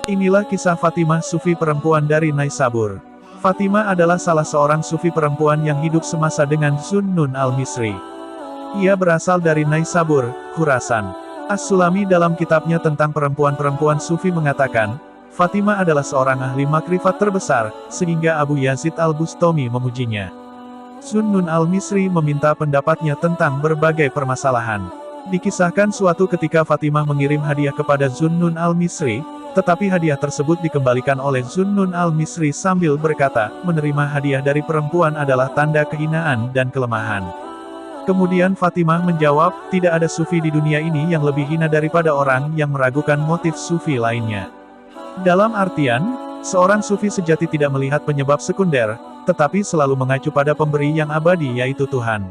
Inilah kisah Fatimah, sufi perempuan dari Naisabur. Fatimah adalah salah seorang sufi perempuan yang hidup semasa dengan Zunnun al-Misri. Ia berasal dari Naisabur, Khurasan. As-Sulami dalam kitabnya tentang perempuan-perempuan sufi mengatakan, Fatimah adalah seorang ahli makrifat terbesar, sehingga Abu Yazid al-Bustami memujinya. Zunnun al-Misri meminta pendapatnya tentang berbagai permasalahan. Dikisahkan suatu ketika Fatimah mengirim hadiah kepada Zunnun al-Misri, tetapi hadiah tersebut dikembalikan oleh Zunnun al-Misri sambil berkata, menerima hadiah dari perempuan adalah tanda kehinaan dan kelemahan. Kemudian Fatimah menjawab, tidak ada sufi di dunia ini yang lebih hina daripada orang yang meragukan motif sufi lainnya. Dalam artian, seorang sufi sejati tidak melihat penyebab sekunder, tetapi selalu mengacu pada pemberi yang abadi yaitu Tuhan.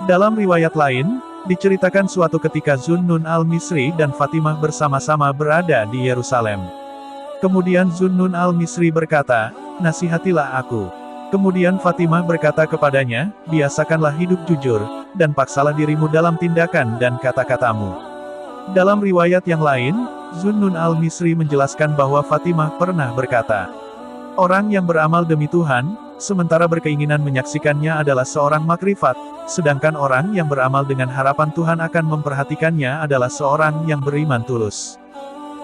Dalam riwayat lain, diceritakan suatu ketika Zunnun al-Misri dan Fatimah bersama-sama berada di Yerusalem. Kemudian Zunnun al-Misri berkata, nasihatilah aku. Kemudian Fatimah berkata kepadanya, biasakanlah hidup jujur, dan paksalah dirimu dalam tindakan dan kata-katamu. Dalam riwayat yang lain, Zunnun al-Misri menjelaskan bahwa Fatimah pernah berkata, orang yang beramal demi Tuhan, sementara berkeinginan menyaksikannya adalah seorang makrifat, sedangkan orang yang beramal dengan harapan Tuhan akan memperhatikannya adalah seorang yang beriman tulus.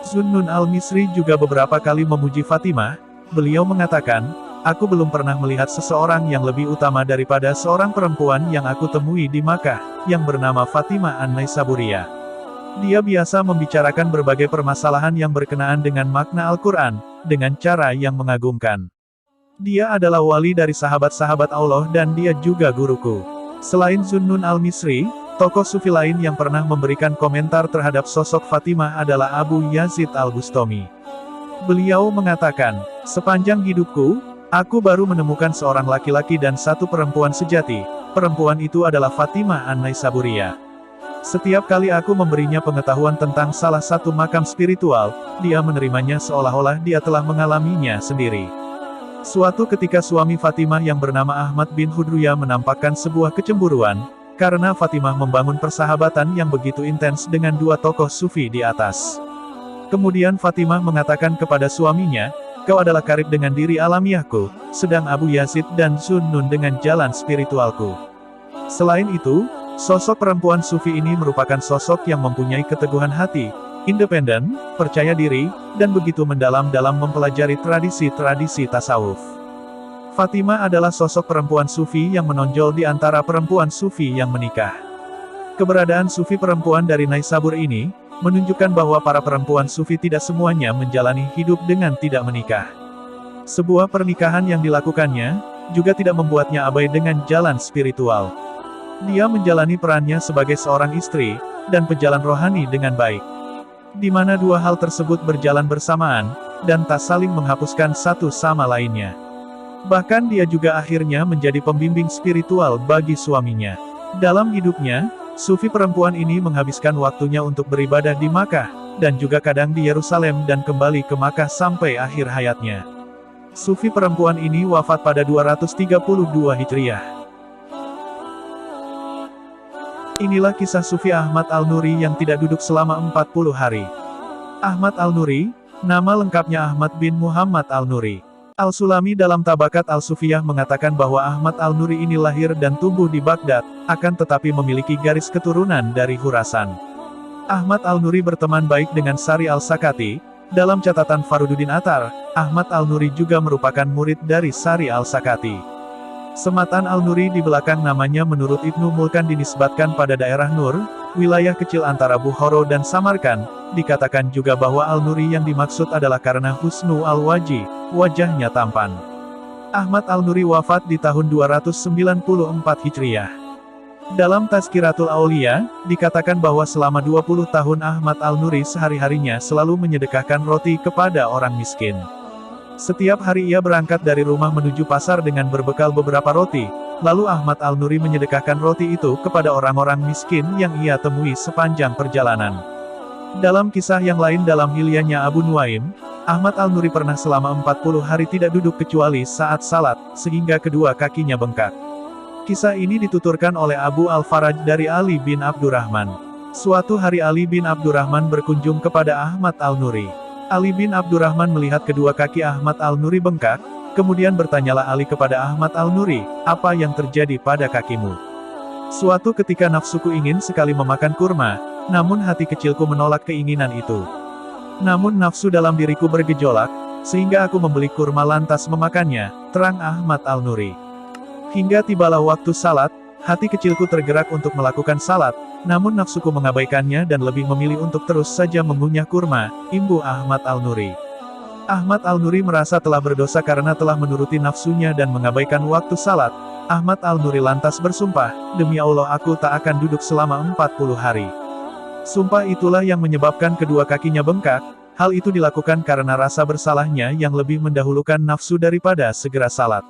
Zunnun al-Misri juga beberapa kali memuji Fatimah, beliau mengatakan, aku belum pernah melihat seseorang yang lebih utama daripada seorang perempuan yang aku temui di Makkah, yang bernama Fatimah an-Naisaburiyah. Dia biasa membicarakan berbagai permasalahan yang berkenaan dengan makna Al-Quran, dengan cara yang mengagumkan. Dia adalah wali dari sahabat-sahabat Allah dan dia juga guruku. Selain Zunnun al-Misri, tokoh sufi lain yang pernah memberikan komentar terhadap sosok Fatimah adalah Abu Yazid al-Bustami. Beliau mengatakan, sepanjang hidupku, aku baru menemukan seorang laki-laki dan satu perempuan sejati. Perempuan itu adalah Fatimah an-Naisaburiyah. Setiap kali aku memberinya pengetahuan tentang salah satu makam spiritual, dia menerimanya seolah-olah dia telah mengalaminya sendiri. Suatu ketika suami Fatimah yang bernama Ahmad bin Hudruya menampakkan sebuah kecemburuan, karena Fatimah membangun persahabatan yang begitu intens dengan dua tokoh sufi di atas. Kemudian Fatimah mengatakan kepada suaminya, kau adalah karib dengan diri alamiahku, sedang Abu Yazid dan Zunnun dengan jalan spiritualku. Selain itu, sosok perempuan sufi ini merupakan sosok yang mempunyai keteguhan hati, independen, percaya diri, dan begitu mendalam dalam mempelajari tradisi-tradisi tasawuf. Fatimah adalah sosok perempuan sufi yang menonjol di antara perempuan sufi yang menikah. Keberadaan sufi perempuan dari Naisabur ini, menunjukkan bahwa para perempuan sufi tidak semuanya menjalani hidup dengan tidak menikah. Sebuah pernikahan yang dilakukannya, juga tidak membuatnya abai dengan jalan spiritual. Dia menjalani perannya sebagai seorang istri, dan pejalan rohani dengan baik. Di mana dua hal tersebut berjalan bersamaan, dan tak saling menghapuskan satu sama lainnya. Bahkan dia juga akhirnya menjadi pembimbing spiritual bagi suaminya. Dalam hidupnya, sufi perempuan ini menghabiskan waktunya untuk beribadah di Makkah, dan juga kadang di Yerusalem dan kembali ke Makkah sampai akhir hayatnya. Sufi perempuan ini wafat pada 232 Hijriah. Inilah kisah Sufi Ahmad al-Nuri yang tidak duduk selama 40 hari. Ahmad al-Nuri, nama lengkapnya Ahmad bin Muhammad al-Nuri. Al-Sulami dalam Tabakat al-Sufiyah mengatakan bahwa Ahmad al-Nuri ini lahir dan tumbuh di Baghdad, akan tetapi memiliki garis keturunan dari Khurasan. Ahmad al-Nuri berteman baik dengan Sari al-Sakati. Dalam catatan Farududdin Attar, Ahmad al-Nuri juga merupakan murid dari Sari al-Sakati. Sematan al-Nuri di belakang namanya menurut Ibnu Mulkan dinisbatkan pada daerah Nur, wilayah kecil antara Bukhara dan Samarkand. Dikatakan juga bahwa al-Nuri yang dimaksud adalah karena husnu al-waji, wajahnya tampan. Ahmad al-Nuri wafat di tahun 294 Hijriah. Dalam Tazkiratul Aulia, dikatakan bahwa selama 20 tahun Ahmad al-Nuri sehari-harinya selalu menyedekahkan roti kepada orang miskin. Setiap hari ia berangkat dari rumah menuju pasar dengan berbekal beberapa roti, lalu Ahmad al-Nuri menyedekahkan roti itu kepada orang-orang miskin yang ia temui sepanjang perjalanan. Dalam kisah yang lain dalam hilyahnya Abu Nuaim, Ahmad al-Nuri pernah selama 40 hari tidak duduk kecuali saat salat, sehingga kedua kakinya bengkak. Kisah ini dituturkan oleh Abu al-Faraj dari Ali bin Abdurrahman. Suatu hari Ali bin Abdurrahman berkunjung kepada Ahmad al-Nuri. Ali bin Abdurrahman melihat kedua kaki Ahmad Al-Nuri bengkak, kemudian bertanyalah Ali kepada Ahmad Al-Nuri, apa yang terjadi pada kakimu? Suatu ketika nafsuku ingin sekali memakan kurma, namun hati kecilku menolak keinginan itu. Namun nafsu dalam diriku bergejolak, sehingga aku membeli kurma lantas memakannya, terang Ahmad Al-Nuri. Hingga tibalah waktu salat, hati kecilku tergerak untuk melakukan salat, namun nafsuku mengabaikannya dan lebih memilih untuk terus saja mengunyah kurma, imbuh Ahmad Al-Nuri. Ahmad Al-Nuri merasa telah berdosa karena telah menuruti nafsunya dan mengabaikan waktu salat. Ahmad Al-Nuri lantas bersumpah, demi Allah aku tak akan duduk selama 40 hari. Sumpah itulah yang menyebabkan kedua kakinya bengkak, hal itu dilakukan karena rasa bersalahnya yang lebih mendahulukan nafsu daripada segera salat.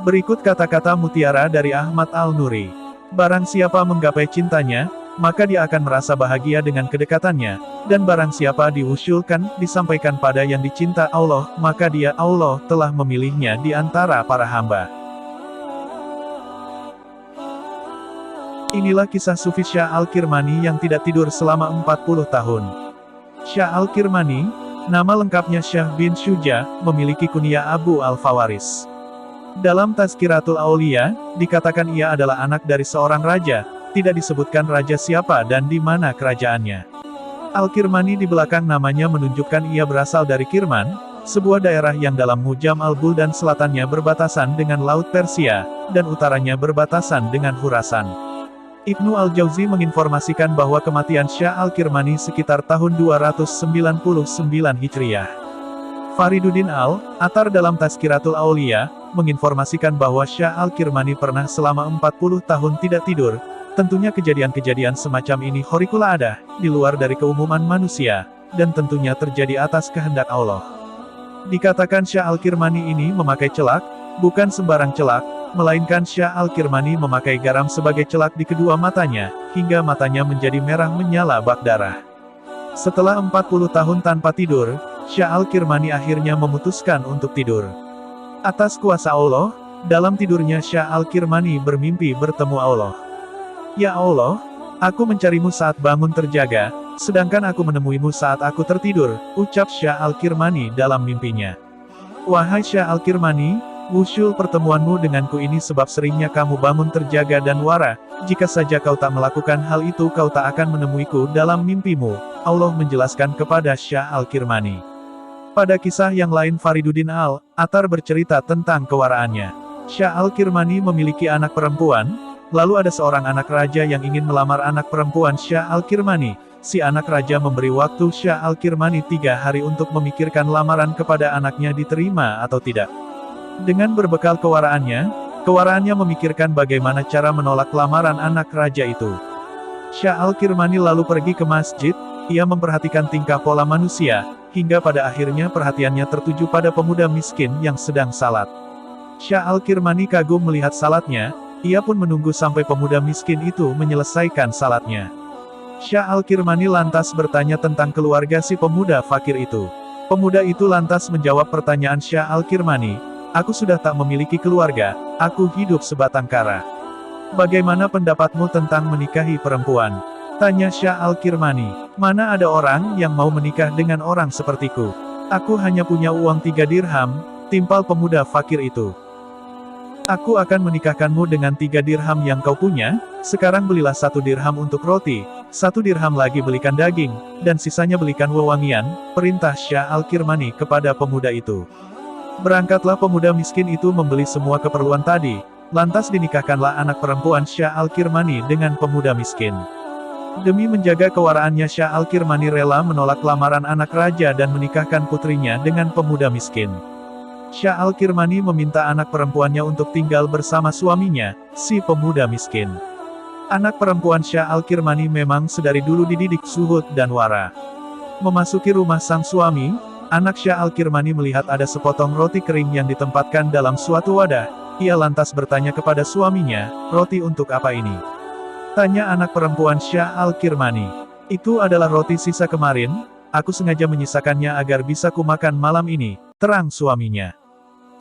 Berikut kata-kata mutiara dari Ahmad Al-Nuri. Barang siapa menggapai cintanya, maka dia akan merasa bahagia dengan kedekatannya, dan barang siapa diusulkan, disampaikan pada yang dicinta Allah, maka dia, Allah, telah memilihnya di antara para hamba. Inilah kisah Sufi Syah Al-Kirmani yang tidak tidur selama 40 tahun. Syah Al-Kirmani, nama lengkapnya Syah bin Syuja, memiliki kunyah Abu Al-Fawaris. Dalam Tazkiratul Aulia, dikatakan ia adalah anak dari seorang raja, tidak disebutkan raja siapa dan di mana kerajaannya. Al-Kirmani di belakang namanya menunjukkan ia berasal dari Kirman, sebuah daerah yang dalam Mujam Al-Buldan selatannya berbatasan dengan Laut Persia, dan utaranya berbatasan dengan Khurasan. Ibnu Al-Jauzi menginformasikan bahwa kematian Syah Al-Kirmani sekitar tahun 299 Hijriah. Fariduddin Al-Atar dalam Tazkiratul Aulia, menginformasikan bahwa Syah Al-Kirmani pernah selama 40 tahun tidak tidur. Tentunya kejadian-kejadian semacam ini khariqul adah, di luar dari keumuman manusia, dan tentunya terjadi atas kehendak Allah. Dikatakan Syah Al-Kirmani ini memakai celak, bukan sembarang celak, melainkan Syah Al-Kirmani memakai garam sebagai celak di kedua matanya, hingga matanya menjadi merah menyala bak darah. Setelah 40 tahun tanpa tidur, Syah Al-Kirmani akhirnya memutuskan untuk tidur. Atas kuasa Allah, dalam tidurnya Syah Al-Kirmani bermimpi bertemu Allah. Ya Allah, aku mencarimu saat bangun terjaga, sedangkan aku menemuimu saat aku tertidur, ucap Syah Al-Kirmani dalam mimpinya. Wahai Syah Al-Kirmani, wusyul pertemuanmu denganku ini sebab seringnya kamu bangun terjaga dan wara, jika saja kau tak melakukan hal itu kau tak akan menemuiku dalam mimpimu, Allah menjelaskan kepada Syah Al-Kirmani. Pada kisah yang lain Fariduddin Al-Atar bercerita tentang kewaraannya. Syah Al-Kirmani memiliki anak perempuan, lalu ada seorang anak raja yang ingin melamar anak perempuan Syah Al-Kirmani. Si anak raja memberi waktu Syah Al-Kirmani 3 hari untuk memikirkan lamaran kepada anaknya diterima atau tidak. Dengan berbekal kewaraannya memikirkan bagaimana cara menolak lamaran anak raja itu. Syah Al-Kirmani lalu pergi ke masjid, ia memperhatikan tingkah pola manusia, hingga pada akhirnya perhatiannya tertuju pada pemuda miskin yang sedang salat. Syah Al-Kirmani kagum melihat salatnya, ia pun menunggu sampai pemuda miskin itu menyelesaikan salatnya. Syah Al-Kirmani lantas bertanya tentang keluarga si pemuda fakir itu. Pemuda itu lantas menjawab pertanyaan Syah Al-Kirmani, aku sudah tak memiliki keluarga, aku hidup sebatang kara. Bagaimana pendapatmu tentang menikahi perempuan? Tanya Syah Al-Kirmani, mana ada orang yang mau menikah dengan orang sepertiku? Aku hanya punya uang 3 dirham, timpal pemuda fakir itu. Aku akan menikahkanmu dengan 3 dirham yang kau punya, sekarang belilah 1 dirham untuk roti, 1 dirham lagi belikan daging, dan sisanya belikan wewangian, perintah Syah Al-Kirmani kepada pemuda itu. Berangkatlah pemuda miskin itu membeli semua keperluan tadi, lantas dinikahkanlah anak perempuan Syah Al-Kirmani dengan pemuda miskin. Demi menjaga kewaraannya Syah Al-Kirmani rela menolak lamaran anak raja dan menikahkan putrinya dengan pemuda miskin. Syah Al-Kirmani meminta anak perempuannya untuk tinggal bersama suaminya, si pemuda miskin. Anak perempuan Syah Al-Kirmani memang sedari dulu dididik zuhud dan wara. Memasuki rumah sang suami, anak Syah Al-Kirmani melihat ada sepotong roti kering yang ditempatkan dalam suatu wadah. Ia lantas bertanya kepada suaminya, roti untuk apa ini? Tanya anak perempuan Syah Al-Kirmani. Itu adalah roti sisa kemarin, aku sengaja menyisakannya agar bisa kumakan malam ini, terang suaminya.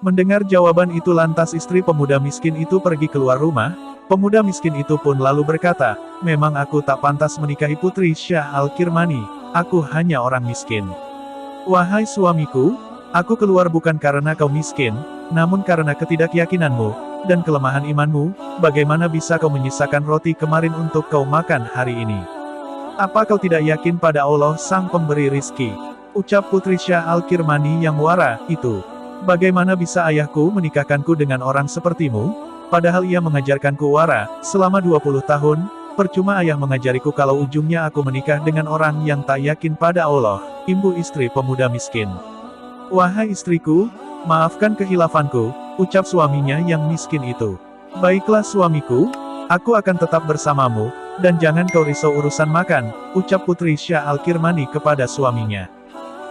Mendengar jawaban itu lantas istri pemuda miskin itu pergi keluar rumah, pemuda miskin itu pun lalu berkata, memang aku tak pantas menikahi putri Syah Al-Kirmani, aku hanya orang miskin. Wahai suamiku, aku keluar bukan karena kau miskin, namun karena ketidakyakinanmu, dan kelemahan imanmu. Bagaimana bisa kau menyisakan roti kemarin untuk kau makan hari ini? Apa kau tidak yakin pada Allah sang pemberi rizki? Ucap Putri Syah Al-Kirmani yang wara, itu. Bagaimana bisa ayahku menikahkanku dengan orang sepertimu? Padahal ia mengajarkanku wara, selama 20 tahun, percuma ayah mengajariku kalau ujungnya aku menikah dengan orang yang tak yakin pada Allah, imbu istri pemuda miskin. Wahai istriku, maafkan kehilafanku, ucap suaminya yang miskin itu. Baiklah suamiku, aku akan tetap bersamamu, dan jangan kau risau urusan makan, ucap Putri Syah Al-Kirmani kepada suaminya.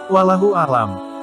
Wallahu a'lam.